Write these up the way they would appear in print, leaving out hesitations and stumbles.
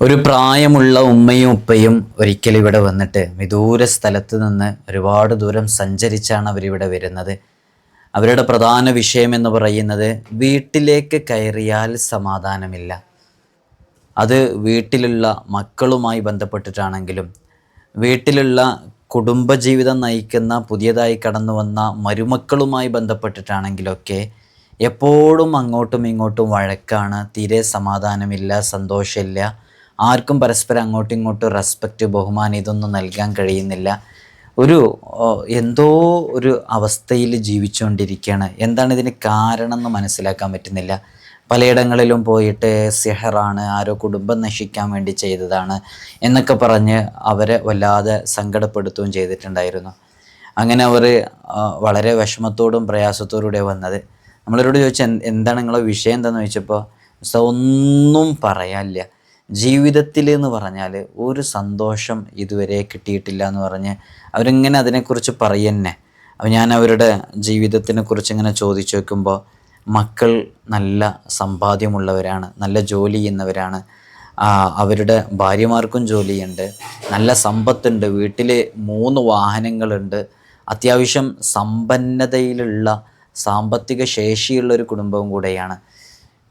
ഒരു പ്രായമുള്ള ഉമ്മയും ഉപ്പയും ഒരിക്കൽ ഇവിടെ വന്നിട്ട് വിദൂര സ്ഥലത്ത് നിന്ന് ഒരുപാട് ദൂരം സഞ്ചരിച്ചാണ് അവരിവിടെ വരുന്നത്. അവരുടെ പ്രധാന വിഷയം എന്ന് പറയുന്നത് വീട്ടിലേക്ക് കയറിയാൽ സമാധാനമില്ല. അത് വീട്ടിലുള്ള മക്കളുമായി ബന്ധപ്പെട്ടിട്ടാണെങ്കിലും വീട്ടിലുള്ള കുടുംബജീവിതം നയിക്കുന്ന പുതിയതായി കടന്നു വന്ന മരുമക്കളുമായി ബന്ധപ്പെട്ടിട്ടാണെങ്കിലൊക്കെ എപ്പോഴും അങ്ങോട്ടും ഇങ്ങോട്ടും വഴക്കാണ്, തീരെ സമാധാനമില്ല, സന്തോഷമില്ല. ആർക്കും പരസ്പരം അങ്ങോട്ടും ഇങ്ങോട്ടും റെസ്പെക്റ്റ്, ബഹുമാനം ഇതൊന്നും നൽകാൻ കഴിയുന്നില്ല. ഒരു എന്തോ ഒരു അവസ്ഥയിൽ ജീവിച്ചുകൊണ്ടിരിക്കുകയാണ്. എന്താണ് ഇതിന് കാരണം എന്ന് മനസ്സിലാക്കാൻ പറ്റുന്നില്ല. പലയിടങ്ങളിലും പോയിട്ട് സിഹറാണ്, ആരോ കുടുംബം നശിക്കാൻ വേണ്ടി ചെയ്തതാണ് എന്നൊക്കെ പറഞ്ഞ് അവരെ വല്ലാതെ സങ്കടപ്പെടുത്തുകയും ചെയ്തിട്ടുണ്ടായിരുന്നു. അങ്ങനെ അവർ വളരെ വിഷമത്തോടും പ്രയാസത്തോടുകൂടെ വന്നത്. നമ്മളവരോട് ചോദിച്ചാൽ എന്താണ് നിങ്ങളെ വിഷയം എന്താണെന്ന് ചോദിച്ചപ്പോൾ ഒന്നും പറയാനില്ല, ജീവിതത്തിൽ എന്ന് പറഞ്ഞാൽ ഒരു സന്തോഷം ഇതുവരെ കിട്ടിയിട്ടില്ല എന്ന് പറഞ്ഞ് അവരിങ്ങനെ അതിനെക്കുറിച്ച് പറയുന്നെ. അപ്പോൾ ഞാൻ അവരുടെ ജീവിതത്തിനെ കുറിച്ച് ഇങ്ങനെ ചോദിച്ചു വെക്കുമ്പോൾ മക്കൾ നല്ല സമ്പാദ്യമുള്ളവരാണ്, നല്ല ജോലി ചെയ്യുന്നവരാണ്, അവരുടെ ഭാര്യമാർക്കും ജോലിയുണ്ട്, നല്ല സമ്പത്തുണ്ട്, വീട്ടിൽ 3 വാഹനങ്ങളുണ്ട്, അത്യാവശ്യം സമ്പന്നതയിലുള്ള സാമ്പത്തിക ശേഷിയുള്ളൊരു കുടുംബവും കൂടെയാണ്.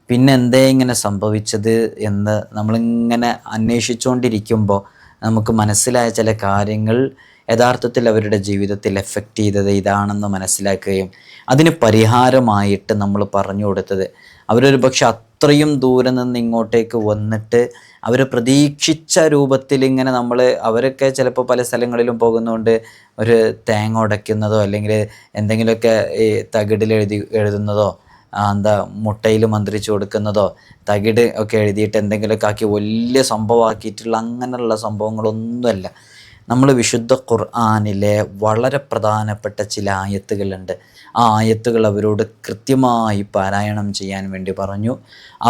പിന്നെ എന്തേ ഇങ്ങനെ സംഭവിച്ചത് എന്ന് നമ്മളിങ്ങനെ അന്വേഷിച്ചുകൊണ്ടിരിക്കുമ്പോൾ നമുക്ക് മനസ്സിലായ ചില കാര്യങ്ങൾ യഥാർത്ഥത്തിൽ അവരുടെ ജീവിതത്തിൽ എഫക്റ്റ് ചെയ്തത് ഇതാണെന്ന് മനസ്സിലാക്കുകയും അതിന് പരിഹാരമായിട്ട് നമ്മൾ പറഞ്ഞു കൊടുത്തത്, അവരൊരു പക്ഷെ അത്രയും ദൂരെ നിന്ന് ഇങ്ങോട്ടേക്ക് വന്നിട്ട് അവർ പ്രതീക്ഷിച്ച രൂപത്തിൽ ഇങ്ങനെ അവരൊക്കെ ചിലപ്പോൾ പല സ്ഥലങ്ങളിലും പോകുന്നതുകൊണ്ട് ഒരു തേങ്ങ ഉടയ്ക്കുന്നതോ അല്ലെങ്കിൽ എന്തെങ്കിലുമൊക്കെ ഈ തകിടിൽ എഴുതുന്നതോ മുട്ടയിൽ മന്ത്രിച്ചു കൊടുക്കുന്നതോ തകിട് ഒക്കെ എഴുതിയിട്ട് എന്തെങ്കിലുമൊക്കെ ആക്കി വലിയ സംഭവമാക്കിയിട്ടുള്ള അങ്ങനെയുള്ള സംഭവങ്ങളൊന്നുമല്ല. നമ്മൾ വിശുദ്ധ ഖുർആനിലെ വളരെ പ്രധാനപ്പെട്ട ചില ആയത്തുകളുണ്ട്. ആ ആയത്തുകൾ അവരോട് കൃത്യമായി പാരായണം ചെയ്യാൻ വേണ്ടി പറഞ്ഞു.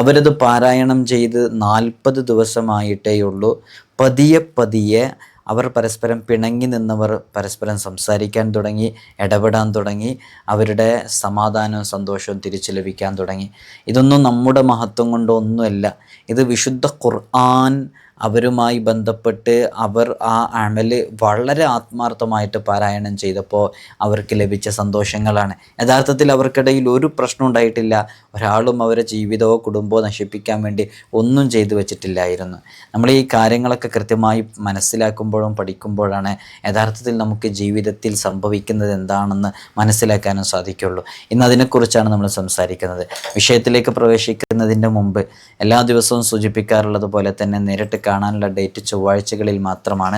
അവരത് പാരായണം ചെയ്ത് 40 ദിവസമായിട്ടേ ഉള്ളൂ. പതിയെ പതിയെ അവർ പരസ്പരം പിണങ്ങി നിന്നവർ പരസ്പരം സംസാരിക്കാൻ തുടങ്ങി, ഇടപെടാൻ തുടങ്ങി, അവരുടെ സമാധാനവും സന്തോഷവും തിരിച്ചു ലഭിക്കാൻ തുടങ്ങി. ഇതൊന്നും നമ്മുടെ മഹത്വം കൊണ്ടൊന്നുമല്ല. ഇത് വിശുദ്ധ ഖുർആൻ അവരുമായി ബന്ധപ്പെട്ട് അവർ ആ അമല് വളരെ ആത്മാർത്ഥമായിട്ട് പാരായണം ചെയ്തപ്പോൾ അവർക്ക് ലഭിച്ച സന്തോഷങ്ങളാണ്. യഥാർത്ഥത്തിൽ അവർക്കിടയിൽ ഒരു പ്രശ്നം ഉണ്ടായിട്ടില്ല. ഒരാളും അവരെ ജീവിതമോ കുടുംബമോ നശിപ്പിക്കാൻ വേണ്ടി ഒന്നും ചെയ്തു വെച്ചിട്ടില്ലായിരുന്നു. നമ്മൾ ഈ കാര്യങ്ങളൊക്കെ കൃത്യമായി മനസ്സിലാക്കുമ്പോഴും പഠിക്കുമ്പോഴാണ് യഥാർത്ഥത്തിൽ നമുക്ക് ജീവിതത്തിൽ സംഭവിക്കുന്നത് എന്താണെന്ന് മനസ്സിലാക്കാനും സാധിക്കുള്ളൂ. ഇന്ന് അതിനെക്കുറിച്ചാണ് നമ്മൾ സംസാരിക്കുന്നത്. വിഷയത്തിലേക്ക് പ്രവേശിക്കുന്നതിൻ്റെ മുമ്പ് എല്ലാ ദിവസവും സൂചിപ്പിക്കാറുള്ളത് പോലെ തന്നെ നേരിട്ട് കാണാനുള്ള ഡേറ്റ് ചൊവ്വാഴ്ചകളിൽ മാത്രമാണ്.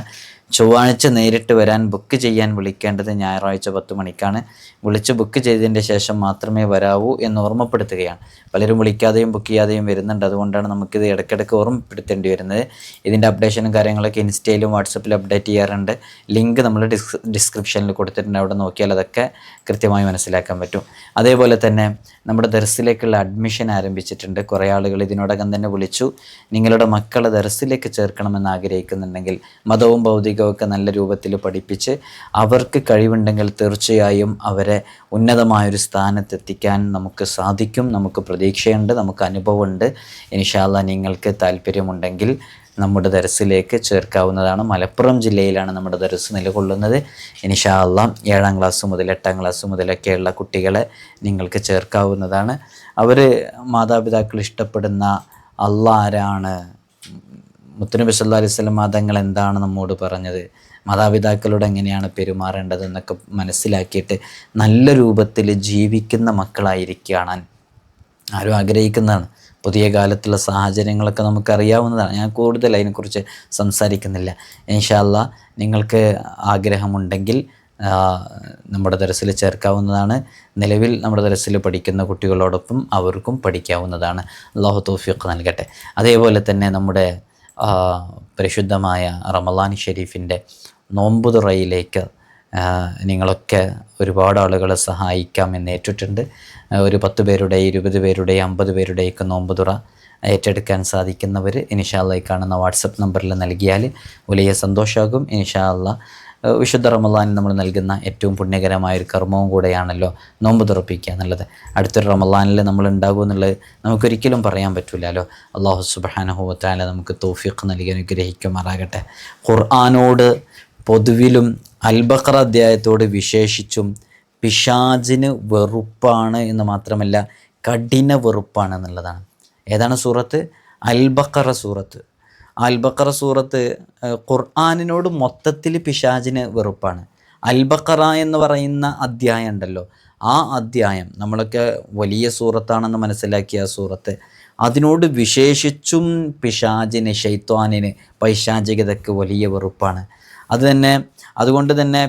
ചൊവ്വാഴ്ച നേരിട്ട് വരാൻ ബുക്ക് ചെയ്യാൻ വിളിക്കേണ്ടത് ഞായറാഴ്ച 10 മണിക്കാണ്. വിളിച്ച് ബുക്ക് ചെയ്തതിൻ്റെ ശേഷം മാത്രമേ വരാവൂ എന്ന് ഓർമ്മപ്പെടുത്തുകയാണ്. പലരും വിളിക്കാതെയും ബുക്ക് ചെയ്യാതെയും വരുന്നുണ്ട്. അതുകൊണ്ടാണ് നമുക്കിത് ഇടയ്ക്കിടയ്ക്ക് ഓർമ്മപ്പെടുത്തേണ്ടി വരുന്നത്. ഇതിൻ്റെ അപ്ഡേഷനും കാര്യങ്ങളൊക്കെ ഇൻസ്റ്റയിലും വാട്സപ്പിലും അപ്ഡേറ്റ് ചെയ്യാറുണ്ട്. ലിങ്ക് നമ്മൾ ഡിസ്ക്രിപ്ഷനിൽ കൊടുത്തിട്ടുണ്ട്. അവിടെ നോക്കിയാൽ അതൊക്കെ കൃത്യമായി മനസ്സിലാക്കാൻ പറ്റും. അതേപോലെ തന്നെ നമ്മുടെ ദർസിലേക്കുള്ള അഡ്മിഷൻ ആരംഭിച്ചിട്ടുണ്ട്. കുറേ ആളുകൾ ഇതിനോടകം തന്നെ വിളിച്ചു, നിങ്ങളുടെ മക്കളെ ദർസിലേക്ക് ചേർക്കണമെന്ന് ആഗ്രഹിക്കുന്നുണ്ടെങ്കിൽ മതവും ഭൗതികവും ഒക്കെ നല്ല രൂപത്തിൽ പഠിപ്പിച്ച് അവർക്ക് കഴിവുണ്ടെങ്കിൽ തീർച്ചയായും അവരെ ഉന്നതമായൊരു സ്ഥാനത്തെത്തിക്കാൻ നമുക്ക് സാധിക്കും. നമുക്ക് പ്രതീക്ഷയുണ്ട്, നമുക്ക് അനുഭവമുണ്ട്. ഇൻഷാ അല്ലാഹ് നിങ്ങൾക്ക് താല്പര്യമുണ്ടെങ്കിൽ നമ്മുടെ ദർസിലേക്ക് ചേർക്കാവുന്നതാണ്. മലപ്പുറം ജില്ലയിലാണ് നമ്മുടെ ദർസ് നിലകൊള്ളുന്നത്. ഇൻഷാ അല്ലാഹ് 7ാം ക്ലാസ് മുതൽ 8ാം ക്ലാസ് മുതലൊക്കെയുള്ള കുട്ടികളെ നിങ്ങൾക്ക് ചേർക്കാവുന്നതാണ്. അവർ മാതാപിതാക്കൾ ഇഷ്ടപ്പെടുന്ന അല്ലാഹ് ആരാണ്, മുത്തുനബി സല്ലല്ലാഹു അലൈഹി വസല്ലം തങ്ങൾ എന്താണ് നമ്മോട് പറഞ്ഞത്, മാതാപിതാക്കളോട് എങ്ങനെയാണ് പെരുമാറേണ്ടതെന്നൊക്കെ മനസ്സിലാക്കിയിട്ട് നല്ല രൂപത്തിൽ ജീവിക്കുന്ന മക്കളായിരിക്കണം ആരും ആഗ്രഹിക്കുന്നതാണ്. പുതിയ കാലത്തുള്ള സാഹചര്യങ്ങളൊക്കെ നമുക്കറിയാവുന്നതാണ്. ഞാൻ കൂടുതൽ അതിനെക്കുറിച്ച് സംസാരിക്കുന്നില്ല. ഇൻഷാ അല്ലാഹ് നിങ്ങൾക്ക് ആഗ്രഹമുണ്ടെങ്കിൽ നമ്മുടെ ദർസിൽ ചേർക്കാവുന്നതാണ്. നിലവിൽ നമ്മുടെ ദർസിൽ പഠിക്കുന്ന കുട്ടികളോടൊപ്പം അവർക്കും പഠിക്കാവുന്നതാണ്. അല്ലാഹു തൗഫീഖ് നൽകട്ടെ. അതേപോലെ തന്നെ നമ്മുടെ പരിശുദ്ധമായ റമളാൻ ഷരീഫിൻ്റെ നോമ്പ് തുറയിലേക്ക് നിങ്ങളൊക്കെ ഒരുപാട് ആളുകളെ സഹായിക്കാം എന്ന് ഏറ്റിട്ടുണ്ട്. ഒരു 10 പേരുടെ 20 പേരുടെ 50 പേരുടെയൊക്കെ നോമ്പ് തുറ ഏറ്റെടുക്കാൻ സാധിക്കുന്നവർ ഇൻഷാ അല്ലാഹ് കാണുന്ന വാട്സപ്പ് നമ്പറിൽ നൽകിയാൽ വലിയ സന്തോഷമാകും. ഇൻഷാ അല്ലാഹ് വിശുദ്ധ റമളാനിൽ നമ്മൾ നൽകുന്ന ഏറ്റവും പുണ്യകരമായൊരു കർമ്മവും കൂടെയാണല്ലോ നോമ്പ് തുറപ്പിക്കുക എന്നുള്ളത്. അടുത്തൊരു റമളാനിൽ നമ്മൾ ഉണ്ടാകും എന്നുള്ളത് നമുക്കൊരിക്കലും പറയാൻ പറ്റില്ലല്ലോ. അള്ളാഹു സുബ്ഹാനഹു വ തആല നമുക്ക് തൗഫീഖ് നൽകി അനുഗ്രഹിക്കുമാറാകട്ടെ. ഖുർആനോട് പൊതുവിലും അൽ-ബഖറ അധ്യായത്തോട് വിശേഷിച്ചും പിശാചിന് വെറുപ്പാണ് എന്ന് മാത്രമല്ല കഠിന വെറുപ്പാണ് എന്നുള്ളതാണ്. ഏതാണ് സൂറത്ത്? അൽ-ബഖറ സൂറത്ത്. അൽ-ബഖറ സൂറത്ത് ഖുർആനിനോട് മൊത്തത്തിൽ പിശാചിന് വെറുപ്പാണ്. അൽ-ബഖറ എന്ന് പറയുന്ന അധ്യായം ഉണ്ടല്ലോ, ആ അധ്യായം നമ്മളൊക്കെ വലിയ സൂറത്താണെന്ന് മനസ്സിലാക്കിയ ആ സൂറത്ത്, അതിനോട് വിശേഷിച്ചും പിശാചിന്, ശൈത്വാനിന്, പൈശാചികതയ്ക്ക് വലിയ വെറുപ്പാണ്. അതുകൊണ്ട് തന്നെ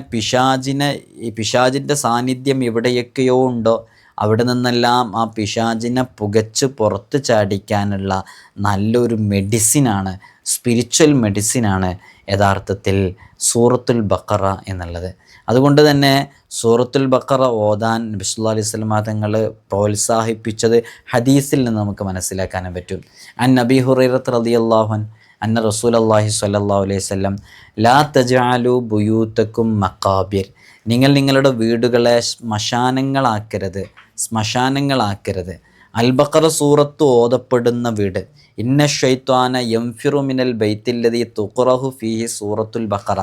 പിശാചിൻ്റെ സാന്നിധ്യം എവിടെയൊക്കെയോ ഉണ്ടോ അവിടെ നിന്നെല്ലാം ആ പിശാചിനെ പുകച്ച് പുറത്ത് ചാടിക്കാനുള്ള നല്ലൊരു മെഡിസിനാണ്, സ്പിരിച്വൽ മെഡിസിനാണ് യഥാർത്ഥത്തിൽ സൂറത്തുൽ ബഖറ എന്നുള്ളത്. അതുകൊണ്ട് തന്നെ സൂറത്തുൽ ബഖറ ഓതാൻ നബി സല്ലല്ലാഹു അലൈഹി വസല്ലം തങ്ങൾ പ്രോത്സാഹിപ്പിച്ചത് ഹദീസിൽ നിന്ന് നമുക്ക് മനസ്സിലാക്കാനും പറ്റും. അൻ അബീ ഹുറൈറത്ത് റളിയല്ലാഹു അൻഹു അന്ന റസൂലല്ലാഹി സ്വല്ലല്ലാഹു അലൈഹി വസല്ലം ലാ തജ്അലു ബുയൂതക്കും മഖാബിർ, നിങ്ങൾ നിങ്ങളുടെ വീടുകളെ ശ്മശാനങ്ങളാക്കരുത്. അൽ-ബഖറ സൂറത്ത് ഓതപ്പെടുന്ന വീട്, ഇന്ന ശൈത്വാന യംഫിറു മിനൽ ബൈത്തില്ലദീ തുഖറഹു ഫീഹി സൂറത്തുൽ ബഖറ,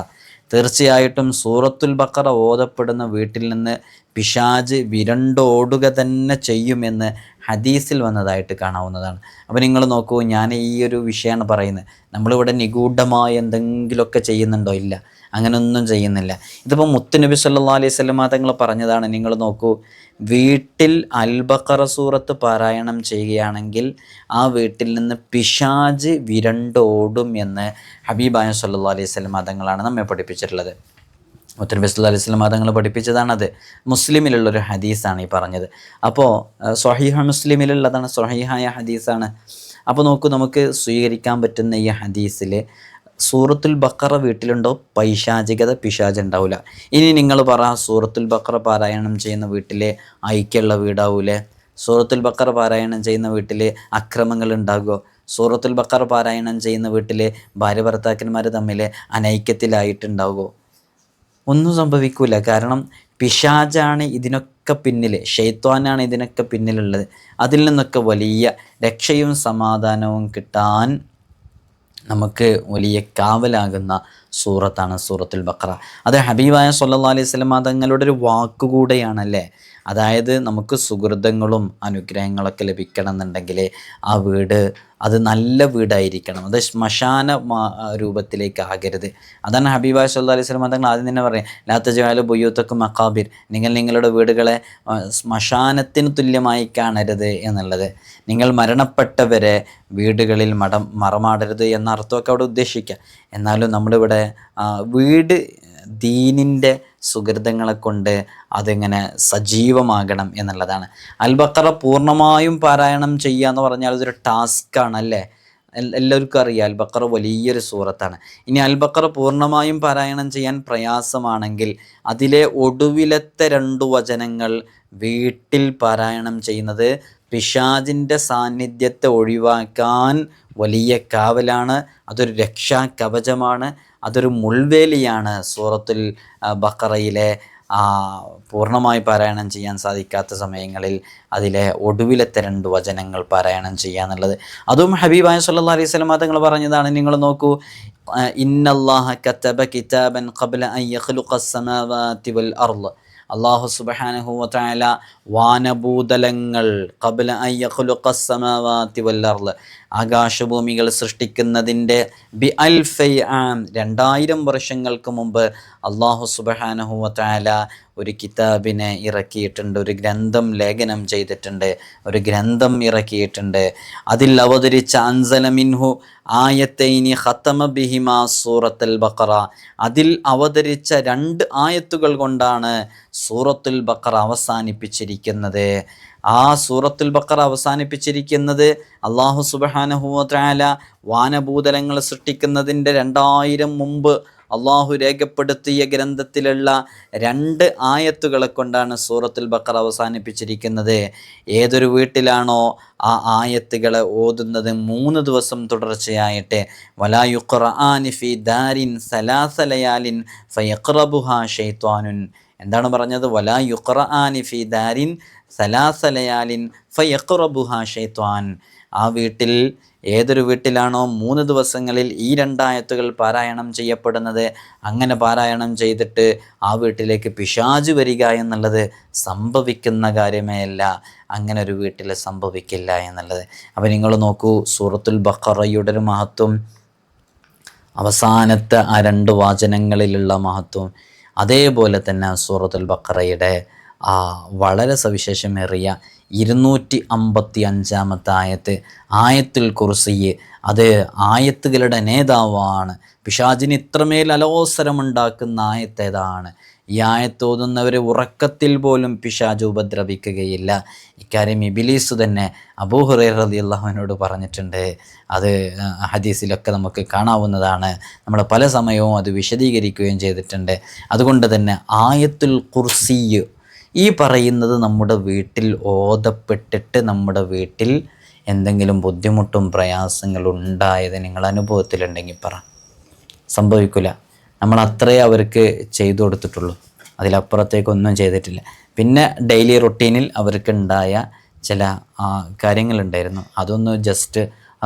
തീർച്ചയായിട്ടും സൂറത്തുൽ ബഖറ ഓതപ്പെടുന്ന വീട്ടിൽ നിന്ന് പിശാച് വിരണ്ടോടുക തന്നെ ചെയ്യുമെന്ന് ഹദീസിൽ വന്നതായിട്ട് കാണാവുന്നതാണ്. അപ്പോൾ നിങ്ങൾ നോക്കൂ, ഞാൻ ഈ ഒരു വിഷയമാണ് പറയുന്നത്. നമ്മളിവിടെ നിഗൂഢമായ എന്തെങ്കിലുമൊക്കെ ചെയ്യുന്നുണ്ടോ? ഇല്ല, അങ്ങനെയൊന്നും ചെയ്യുന്നില്ല. ഇതിപ്പോൾ മുത്തുനബി സല്ലല്ലാഹു അലൈഹി വസല്ലം തങ്ങൾ പറഞ്ഞതാണ്. നിങ്ങൾ നോക്കൂ, വീട്ടിൽ അൽ-ബഖറ സൂറത്ത് പാരായണം ചെയ്യുകയാണെങ്കിൽ ആ വീട്ടിൽ നിന്ന് പിശാച് വിരണ്ടോടും എന്ന് ഹബീബായ സല്ലല്ലാഹു അലൈഹി വസല്ലം തങ്ങളാണ് നമ്മെ പഠിപ്പിച്ചിട്ടുള്ളത്. മുത്തുനബി സല്ലല്ലാഹു അലൈഹി വസല്ലം തങ്ങൾ പഠിപ്പിച്ചതാണത്. മുസ്ലിമിലുള്ളൊരു ഹദീസാണ് ഈ പറഞ്ഞത്. അപ്പോൾ സ്വഹീഹ് മുസ്ലിമിലുള്ളതാണ്, സ്വഹീഹായ ഹദീസാണ്. അപ്പോൾ നോക്കൂ, നമുക്ക് സ്വീകരിക്കാൻ പറ്റുന്ന ഈ ഹദീസിൽ സൂറത്തുൽ ബഖറ വീട്ടിലുണ്ടോ, പൈശാചികത, പിശാച് ഉണ്ടാവില്ല. ഇനി നിങ്ങൾ പറ, സൂറത്തുൽ ബഖറ പാരായണം ചെയ്യുന്ന വീട്ടിലെ ഐക്യമുള്ള വീടാവൂലേ? സൂറത്തുൽ ബഖറ പാരായണം ചെയ്യുന്ന വീട്ടിൽ അക്രമങ്ങൾ ഉണ്ടാകുമോ? സൂറത്തുൽ ബഖറ പാരായണം ചെയ്യുന്ന വീട്ടിൽ ഭാര്യ ഭർത്താക്കന്മാർ തമ്മിൽ അനൈക്യത്തിലായിട്ടുണ്ടാകുമോ? ഒന്നും സംഭവിക്കൂല. കാരണം പിശാചാണ് ഇതിനൊക്കെ പിന്നിൽ, ഷൈത്വാനാണ് ഇതിനൊക്കെ പിന്നിലുള്ളത്. അതിൽ നിന്നൊക്കെ വലിയ രക്ഷയും സമാധാനവും കിട്ടാൻ നമുക്ക് വലിയ കാവലാകുന്ന സൂറത്താണ് സൂറത്തുൽ ബഖറ. അത് ഹബീബായ സല്ലല്ലാഹു അലൈഹി വസല്ലം തങ്ങളുടെ ഒരു വാക്കുകൂടെയാണല്ലേ. അതായത് നമുക്ക് സുഹൃതങ്ങളും അനുഗ്രഹങ്ങളൊക്കെ ലഭിക്കണം എന്നുണ്ടെങ്കിൽ ആ വീട് അത് നല്ല വീടായിരിക്കണം, അത് ശ്മശാന രൂപത്തിലേക്ക് ആകരുത്. അതാണ് ഹബീബായ സല്ലല്ലാഹു അലൈഹി വസല്ലം തങ്ങൾ ആദ്യം തന്നെ പറയും, ലാ തജ്അലു ബുയൂതക്കും മഖാബിർ, നിങ്ങൾ നിങ്ങളുടെ വീടുകളെ ശ്മശാനത്തിന് തുല്യമായി കാണരുത് എന്നുള്ളത്. നിങ്ങൾ മരണപ്പെട്ടവരെ വീടുകളിൽ മറമാടരുത് എന്ന അർത്ഥമൊക്കെ അവിടെ ഉദ്ദേശിക്കുക. എന്നാലും നമ്മളിവിടെ വീട് ദീനിൻ്റെ സുഹൃതങ്ങളെ കൊണ്ട് അതിങ്ങനെ സജീവമാകണം എന്നുള്ളതാണ്. അൽ-ബഖറ പൂർണ്ണമായും പാരായണം ചെയ്യുക എന്ന് പറഞ്ഞാൽ അതൊരു ടാസ്ക്കാണ് അല്ലേ. എല്ലാവർക്കും അറിയാം അൽ-ബഖറ വലിയൊരു സൂറത്താണ്. ഇനി അൽ-ബഖറ പൂർണ്ണമായും പാരായണം ചെയ്യാൻ പ്രയാസമാണെങ്കിൽ അതിലെ ഒടുവിലത്തെ 2 വചനങ്ങൾ വീട്ടിൽ പാരായണം ചെയ്യുന്നത് പിശാചിൻ്റെ സാന്നിധ്യത്തെ ഒഴിവാക്കാൻ വലിയ കാവലാണ്. അതൊരു രക്ഷാ കവചമാണ്, അതൊരു മുൾവേലിയാണ്. സൂറത്തുൽ ബഖറയിലെ പൂർണ്ണമായി പാരായണം ചെയ്യാൻ സാധിക്കാത്ത സമയങ്ങളിൽ അതിലെ ഒടുവിലത്തെ 2 വചനങ്ങൾ പാരായണം ചെയ്യുക എന്നുള്ളത്. അതും ഹബീബായ സല്ലല്ലാഹു അലൈഹി വസല്ലം തങ്ങൾ പറഞ്ഞതാണ്. നിങ്ങൾ നോക്കൂ, ഇന്നല്ലാഹ കതബ കിതാബൻ ഖബ്ല അൻ യഖ്ലുഖസ് സമാവാതി വൽ അർള്, അല്ലാഹു സുബ്ഹാനഹു വ തആല വാനഭൂതലങ്ങൾ ഖബ്ല അൻ യഖ്ലുഖസ് സമാവാതി വൽ അർള്, ആകാശഭൂമികൾ സൃഷ്ടിക്കുന്നതിൻ്റെ ബി അൽഫൈ ആം 2000 വർഷങ്ങൾക്ക് മുമ്പ് അല്ലാഹു സുബ്ഹാനഹു വ തആല ഒരു കിതാബിനെ ഇറക്കിയിട്ടുണ്ട്, ഒരു ഗ്രന്ഥം ലേഖനം ചെയ്തിട്ടുണ്ട്, ഒരു ഗ്രന്ഥം ഇറക്കിയിട്ടുണ്ട്. അതിൽ അവതരിച്ച അൻസല മിൻഹു ആയത്തൈനി ഖതമ ബിഹിമാ സൂറത്തുൽ ബഖറ, അതിൽ അവതരിച്ച 2 ആയത്തുകൾ കൊണ്ടാണ് സൂറത്തുൽ ബഖറ അവസാനിപ്പിച്ചിരിക്കുന്നത്. ആ സൂറത്തുൽ ബഖറ അവസാനിപ്പിച്ചിരിക്കുന്നത് അല്ലാഹു സുബ്ഹാനഹു വ തആല വാനഭൂതലങ്ങൾ സൃഷ്ടിക്കുന്നതിൻ്റെ 2000 മുമ്പ് അള്ളാഹു രേഖപ്പെടുത്തിയ ഗ്രന്ഥത്തിലുള്ള 2 ആയത്തുകളെ കൊണ്ടാണ് സൂറത്തുൽ ബഖറ അവസാനിപ്പിച്ചിരിക്കുന്നത്. ഏതൊരു വീട്ടിലാണോ ആ ആയത്തുകളെ ഓതുന്നത് 3 ദിവസം തുടർച്ചയായിട്ട്, വലാ യുഖ്റആനി ഫീ ദാരിൻ സലാസ ലയാലിൻ ഫയഖ്റബുഹാ ശൈത്വാനുൻ. എന്താണ് പറഞ്ഞത്? വലാ യുഖ്റആനി ഫീ ദാരിൻ സലാസ ലയാലിൻ ഫയഖ്റബുഹാ ശൈത്വാൻ. ആ വീട്ടിൽ, ഏതൊരു വീട്ടിലാണോ 3 ദിവസങ്ങളിൽ ഈ 2 ആയത്തുകൾ പാരായണം ചെയ്യപ്പെടുന്നത്, അങ്ങനെ പാരായണം ചെയ്തിട്ട് ആ വീട്ടിലേക്ക് പിശാച് വരിക എന്നുള്ളത് സംഭവിക്കുന്ന കാര്യമേ അല്ല. അങ്ങനെ ഒരു വീട്ടിൽ സംഭവിക്കില്ല എന്നുള്ളത്. അപ്പോൾ നിങ്ങൾ നോക്കൂ, സൂറത്തുൽ ബഖറയുടെ ഒരു മഹത്വം, അവസാനത്തെ ആ 2 വാചനങ്ങളിലുള്ള മഹത്വം, അതേപോലെ തന്നെ സൂറത്തുൽ ബഖറയുടെ വളരെ സവിശേഷമേറിയ 255-ാമത്തെ ആയത്ത്, ആയത്തുൽ കുർസി, അത് ആയത്തുകളുടെ നേതാവാണ്. പിശാചിന് ഇത്രമേൽ അലോസരമുണ്ടാക്കുന്ന ആയത്ത് ഏതാണ്? ഈ ആയത്ത് ഓതുന്നവരെ ഉറക്കത്തിൽ പോലും പിശാച് ഉപദ്രവിക്കുകയില്ല. ഇക്കാര്യം ഇബ്ലീസ് തന്നെ അബൂ ഹുറൈറ റളിയല്ലാഹു അൻഹുവിനോട് പറഞ്ഞിട്ടുണ്ട്. അത് ഹദീസിലൊക്കെ നമുക്ക് കാണാവുന്നതാണ്. നമ്മൾ പല സമയവും അത് വിശദീകരിക്കുകയും ചെയ്തിട്ടുണ്ട്. അതുകൊണ്ട് തന്നെ ആയത്തുൽ കുർസി ഈ പറയുന്നത് നമ്മുടെ വീട്ടിൽ ഓതപ്പെട്ടിട്ട് നമ്മുടെ വീട്ടിൽ എന്തെങ്കിലും ബുദ്ധിമുട്ടും പ്രയാസങ്ങളും ഉണ്ടായത് നിങ്ങൾ അനുഭവത്തിലുണ്ടെങ്കിൽ പറ. സംഭവിക്കില്ല. നമ്മൾ അത്രേ അവർക്ക് ചെയ്തു കൊടുത്തിട്ടുള്ളൂ, അതിലപ്പുറത്തേക്കൊന്നും ചെയ്തിട്ടില്ല. പിന്നെ ഡെയിലി റൊട്ടീനിൽ അവർക്കുണ്ടായ ചില കാര്യങ്ങളുണ്ടായിരുന്നു, അതൊന്ന് ജസ്റ്റ്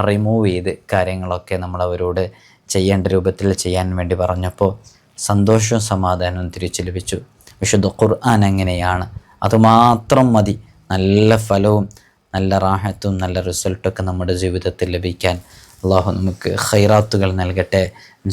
റിമൂവ് ചെയ്ത് കാര്യങ്ങളൊക്കെ നമ്മൾ അവരോട് ചെയ്യേണ്ട രൂപത്തിൽ ചെയ്യാൻ വേണ്ടി പറഞ്ഞപ്പോൾ സന്തോഷവും സമാധാനവും തിരിച്ചു ലഭിച്ചു. വിശുദ്ധ ഖുർആൻ എങ്ങനെയാണ്, അതുമാത്രം മതി നല്ല ഫലവും നല്ല റാഹത്തും നല്ല റിസൾട്ടൊക്കെ നമ്മുടെ ജീവിതത്തിൽ ലഭിക്കാൻ. അള്ളാഹു നമുക്ക് ഖൈറാത്തുകൾ നൽകട്ടെ,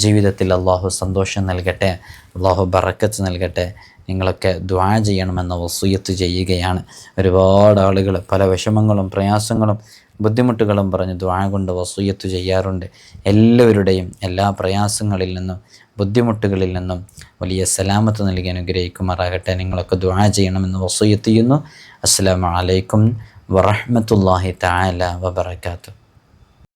ജീവിതത്തിൽ അള്ളാഹു സന്തോഷം നൽകട്ടെ, അള്ളാഹു ബറക്കത്ത് നൽകട്ടെ. നിങ്ങളൊക്കെ ദുആ ചെയ്യണമെന്ന വസിയത്ത് ചെയ്യുകയാണ്. ഒരുപാട് ആളുകൾ പല വിഷമങ്ങളും പ്രയാസങ്ങളും ബുദ്ധിമുട്ടുകളും പറഞ്ഞ് ദുആ കൊണ്ട് വസിയത്ത് ചെയ്യാറുണ്ട്. എല്ലാവരുടെയും എല്ലാ പ്രയാസങ്ങളിൽ നിന്നും ബുദ്ധിമുട്ടുകളിൽ നിന്നും വലിയ സലാമത്ത് നൽകി അനുഗ്രഹിക്കുമാറാകട്ടെ. നിങ്ങളൊക്കെ ദുആ ചെയ്യണമെന്ന് വസിയത്ത് ചെയ്യുന്നു. അസ്സലാമു അലൈക്കും വറഹ്മത്തുള്ളാഹി തആല വബറകാതുഹു.